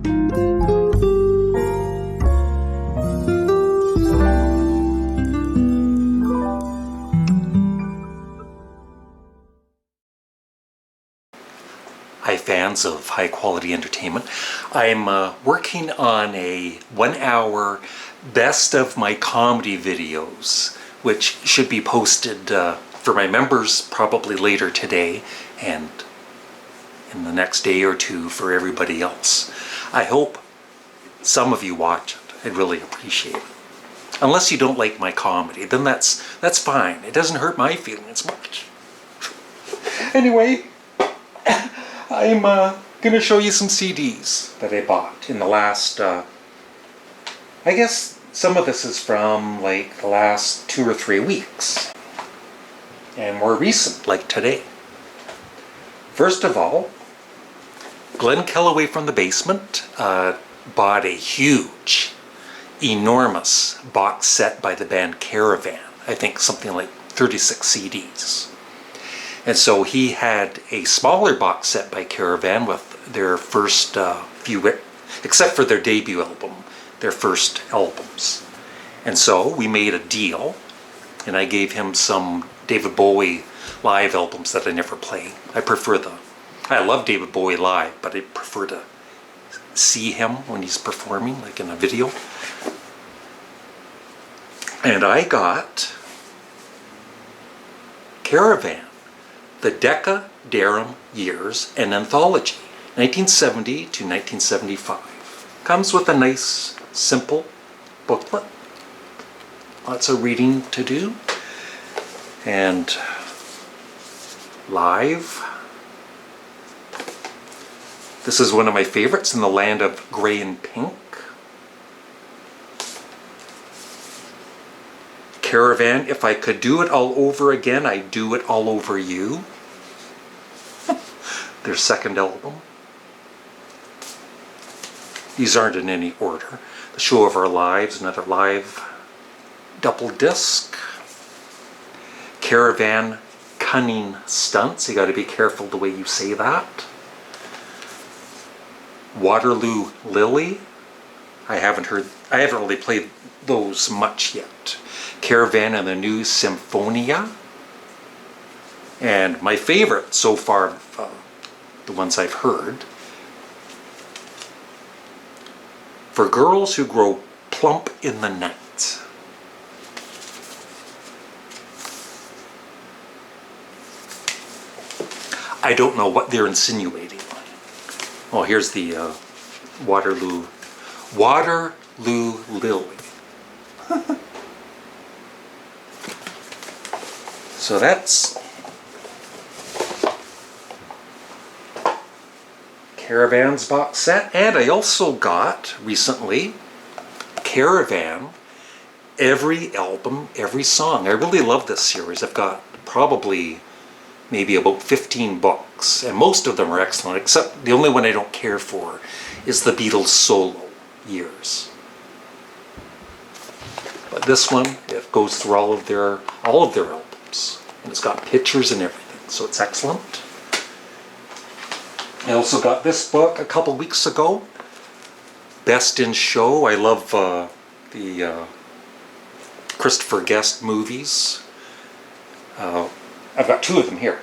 Hi fans of high quality entertainment. I'm working on a 1-hour best of my comedy videos, which should be posted for my members probably later today and in the next day or two for everybody else. I hope some of you watch it. I'd really appreciate it. Unless you don't like my comedy, then that's fine. It doesn't hurt my feelings much. Anyway, I'm going to show you some CDs that I bought in the last, I guess some of this is from like the last 2 or 3 weeks. And more recent, like today. First of all, Glenn Kellaway from the Basement bought a huge, enormous box set by the band Caravan. I think something like 36 CDs. And so he had a smaller box set by Caravan with their first few, except for their debut album, their first albums. And so we made a deal, and I gave him some David Bowie live albums that I never play. I love David Bowie live, but I prefer to see him when he's performing, like in a video. And I got Caravan, the Decca Darum Years, an anthology, 1970 to 1975. Comes with a nice, simple booklet. Lots of reading to do. And live. This is one of my favorites, In the Land of Grey and Pink. Caravan, If I Could Do It All Over Again, I'd Do It All Over You. Their second album. These aren't in any order. The Show of Our Lives, another live double disc. Caravan, Cunning Stunts. You got to be careful the way you say that. Waterloo Lily. I haven't really played those much yet. Caravan and the New Symphonia. And my favorite so far, the ones I've heard, For Girls Who Grow Plump in the Night. I don't know what they're insinuating. Oh, here's the Waterloo Lily. So that's Caravan's box set. And I also got recently Caravan, every album, every song. I really love this series. I've got probably maybe about 15 books, and most of them are excellent, except the only one I don't care for is the Beatles solo years. But this one, it goes through all of their albums, and it's got pictures and everything, so it's excellent. I also got this book a couple weeks ago, Best in Show. I love the Christopher Guest movies. I've got 2 of them here.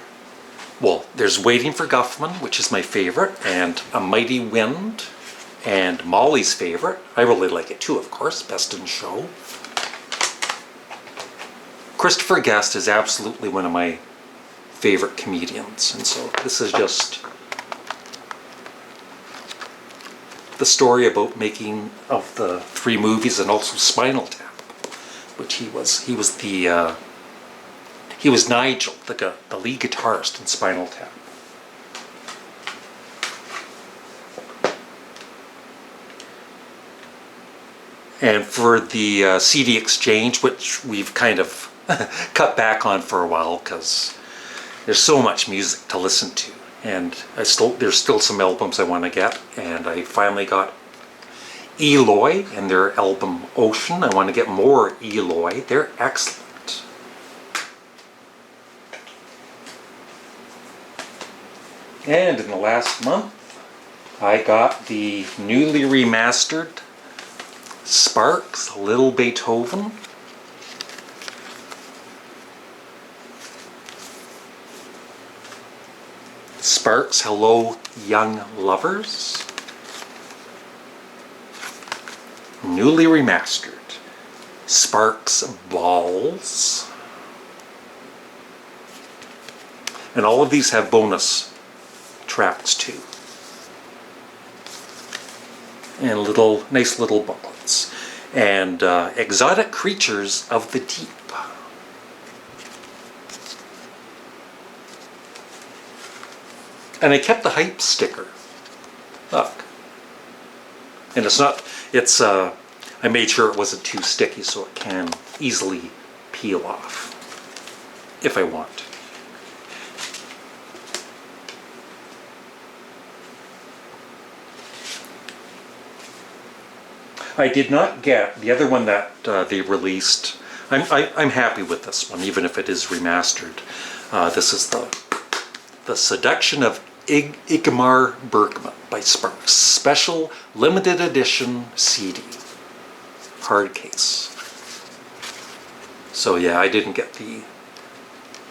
Well, there's Waiting for Guffman, which is my favorite, and A Mighty Wind, and Molly's favorite. I really like it too, of course, Best in Show. Christopher Guest is absolutely one of my favorite comedians, and so this is just the story about making of the 3 movies, and also Spinal Tap, which he was Nigel, the lead guitarist in Spinal Tap. And for the CD exchange, which we've kind of cut back on for a while because there's so much music to listen to, and there's still some albums I want to get, and I finally got Eloy and their album Ocean. I want to get more Eloy. They're excellent. And in the last month, I got the newly remastered Sparks, Little Beethoven. Sparks, Hello Young Lovers. Newly remastered. Sparks Balls. And all of these have bonus tracks too. And nice little booklets. And Exotic Creatures of the Deep. And I kept the hype sticker. Look. And I made sure it wasn't too sticky so it can easily peel off if I want. I did not get the other one that they released. I'm happy with this one, even if it is remastered. This is the Seduction of Igmar Bergman by Sparks. Special limited edition CD. Hard case. So yeah, I didn't get the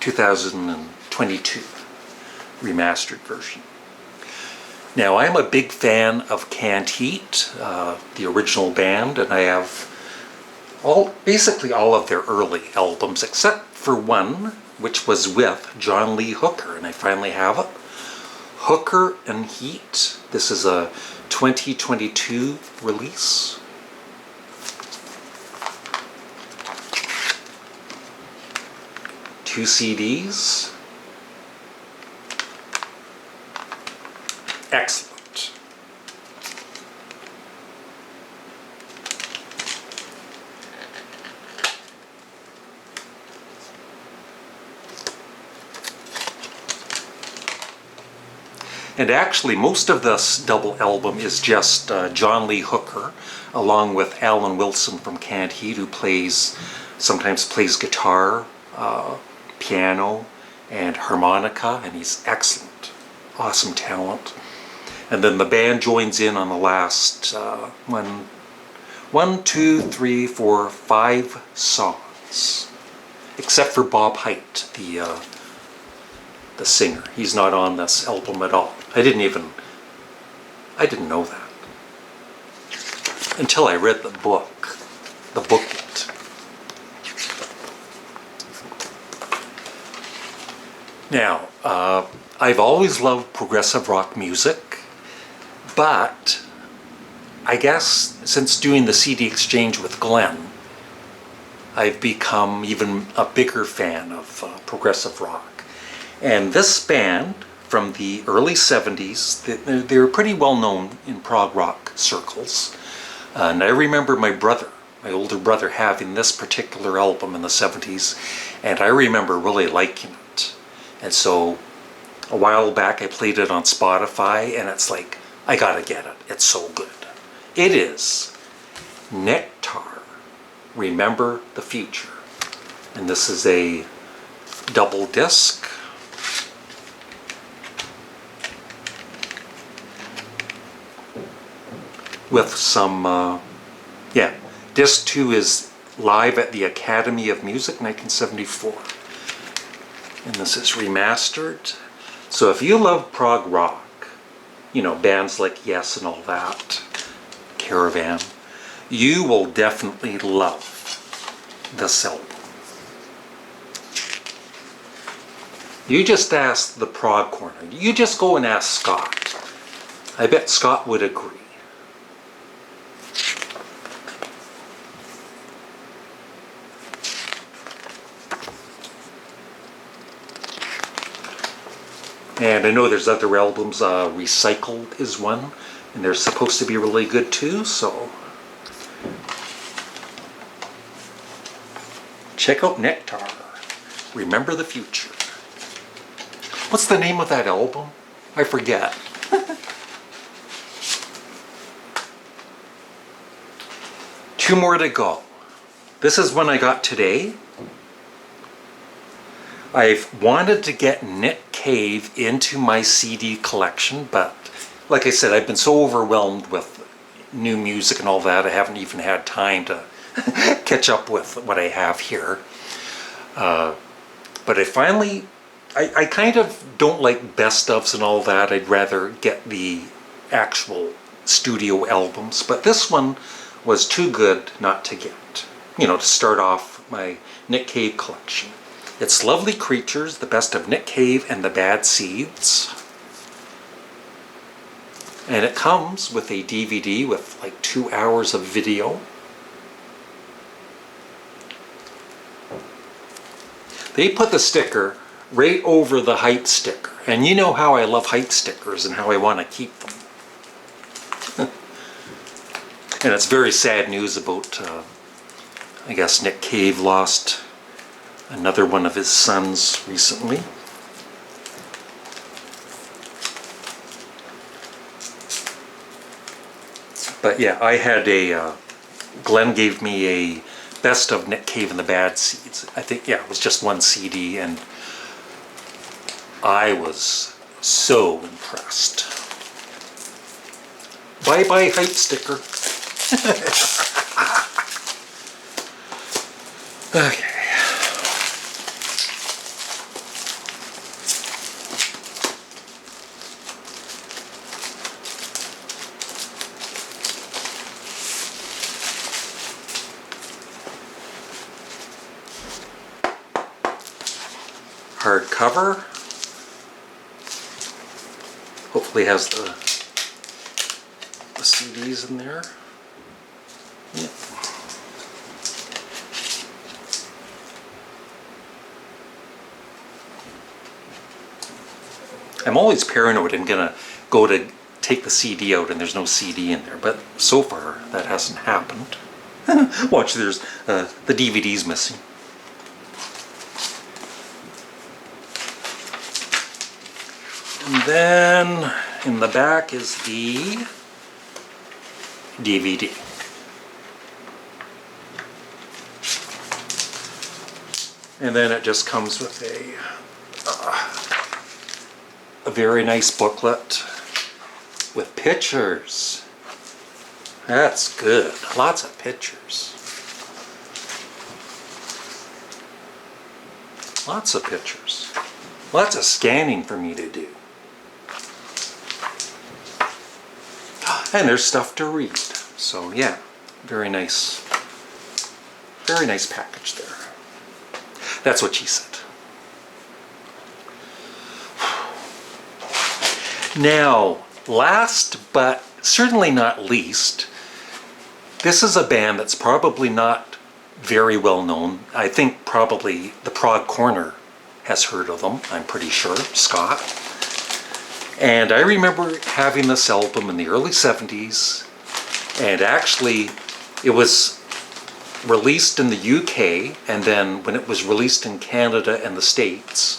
2022 remastered version. Now, I'm a big fan of Canned Heat, the original band, and I have basically all of their early albums, except for one, which was with John Lee Hooker, and I finally have it. Hooker and Heat. This is a 2022 release. Two CDs. Excellent. And actually, most of this double album is just John Lee Hooker, along with Alan Wilson from Canned Heat, who sometimes plays guitar, piano, and harmonica, and he's excellent. Awesome talent. And then the band joins in on the last 5 songs, except for Bob Haidt, the singer. He's not on this album at all. I didn't know that until I read the booklet. Now, I've always loved progressive rock music. But I guess since doing the CD exchange with Glenn, I've become even a bigger fan of progressive rock. And this band from the early 70s, they were pretty well known in prog rock circles. And I remember my older brother, having this particular album in the 70s, and I remember really liking it. And so a while back I played it on Spotify, and it's like, I gotta get it. It's so good. It is Nectar, Remember the Future. And this is a double disc. With some, disc 2 is live at the Academy of Music, 1974. And this is remastered. So if you love prog rock, bands like Yes and all that, Caravan, you will definitely love this album. You just ask the Prog Corner. You just go and ask Scott. I bet Scott would agree. And I know there's other albums, Recycled is one, and they're supposed to be really good too, so check out Nectar, Remember the Future. What's the name of that album? I forget. Two more to go. This is one I got today. I've wanted to get Nick Cave into my CD collection, but like I said, I've been so overwhelmed with new music and all that, I haven't even had time to catch up with what I have here. But I kind of don't like best ofs and all that. I'd rather get the actual studio albums. But this one was too good not to get. You know, to start off my Nick Cave collection. It's Lovely Creatures, the best of Nick Cave and the Bad Seeds. And it comes with a DVD with like 2 hours of video. They put the sticker right over the hype sticker. And you know how I love hype stickers and how I want to keep them. And it's very sad news about, I guess Nick Cave lost another one of his sons recently. But yeah, I had Glenn gave me a best of Nick Cave and the Bad Seeds. I think, yeah, it was just one CD, and I was so impressed. Bye-bye hype sticker. Okay. Hardcover. Hopefully has the CDs in there. Yep. I'm always paranoid I'm gonna go to take the CD out and there's no CD in there, but so far that hasn't happened. Watch, there's the DVD's missing. And then in the back is the DVD. And then it just comes with a very nice booklet with pictures. That's good. Lots of pictures. Lots of pictures. Lots of scanning for me to do. And there's stuff to read. So yeah, very nice package there. That's what she said. Now, last but certainly not least, this is a band that's probably not very well known. I think probably the Prog Corner has heard of them, I'm pretty sure, Scott. And I remember having this album in the early 70s, and actually it was released in the UK, and then when it was released in Canada and the States,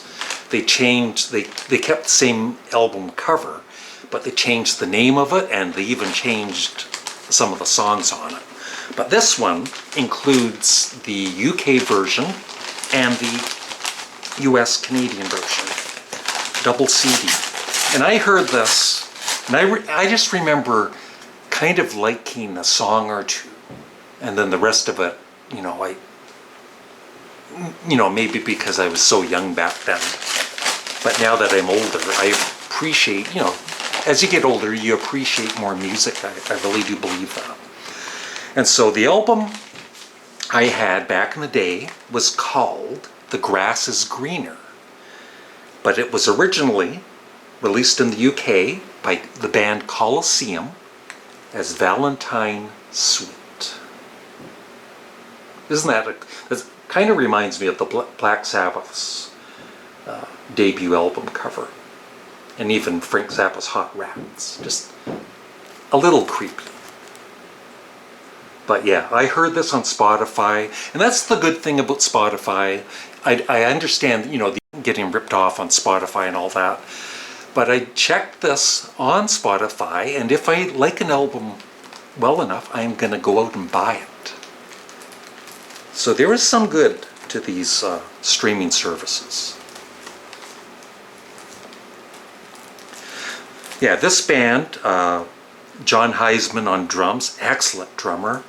they kept the same album cover, but they changed the name of it, and they even changed some of the songs on it. But this one includes the UK version and the US Canadian version, double CD. And I heard this, and I just remember kind of liking a song or two, and then the rest of it, maybe because I was so young back then. But now that I'm older, I appreciate, as you get older, you appreciate more music. I really do believe that. And so the album I had back in the day was called The Grass is Greener. But it was originally released in the UK by the band Colosseum as Valentine Suite. Isn't that that kind of reminds me of the Black Sabbath's debut album cover, and even Frank Zappa's Hot Rats. Just a little creepy. But yeah, I heard this on Spotify, and that's the good thing about Spotify. I understand, the getting ripped off on Spotify and all that, but I checked this on Spotify, and if I like an album well enough, I'm going to go out and buy it. So there is some good to these streaming services. Yeah, this band, John Heisman on drums, excellent drummer,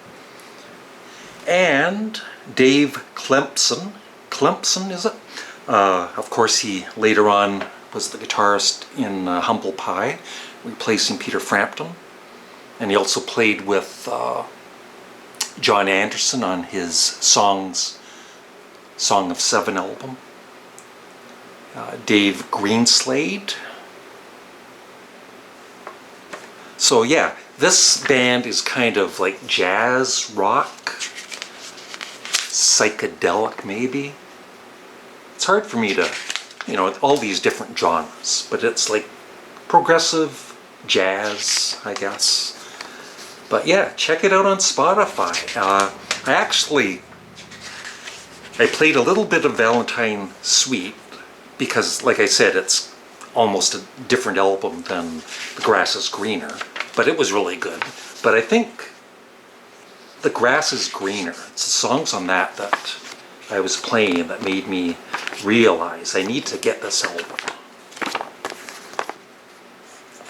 and Dave Clempson. Clempson, is it? Of course, he later on was the guitarist in Humble Pie, replacing Peter Frampton. And he also played with John Anderson on his Song of Seven album. Dave Greenslade. So yeah, this band is kind of like jazz, rock, psychedelic maybe. It's hard for me to, all these different genres, but it's like progressive jazz, I guess. But yeah, check it out on Spotify. I played a little bit of Valentine Suite because, like I said, it's almost a different album than The Grass is Greener, but it was really good. But I think The Grass is Greener, it's the songs on that I was playing that made me realize I need to get this album.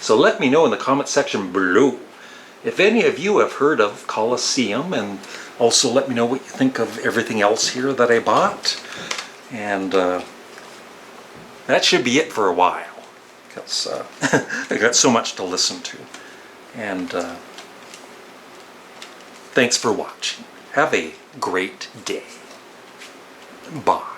So let me know in the comment section below if any of you have heard of Colosseum, and also let me know what you think of everything else here that I bought. And that should be it for a while, because I got so much to listen to. And thanks for watching. Have a great day. Bye.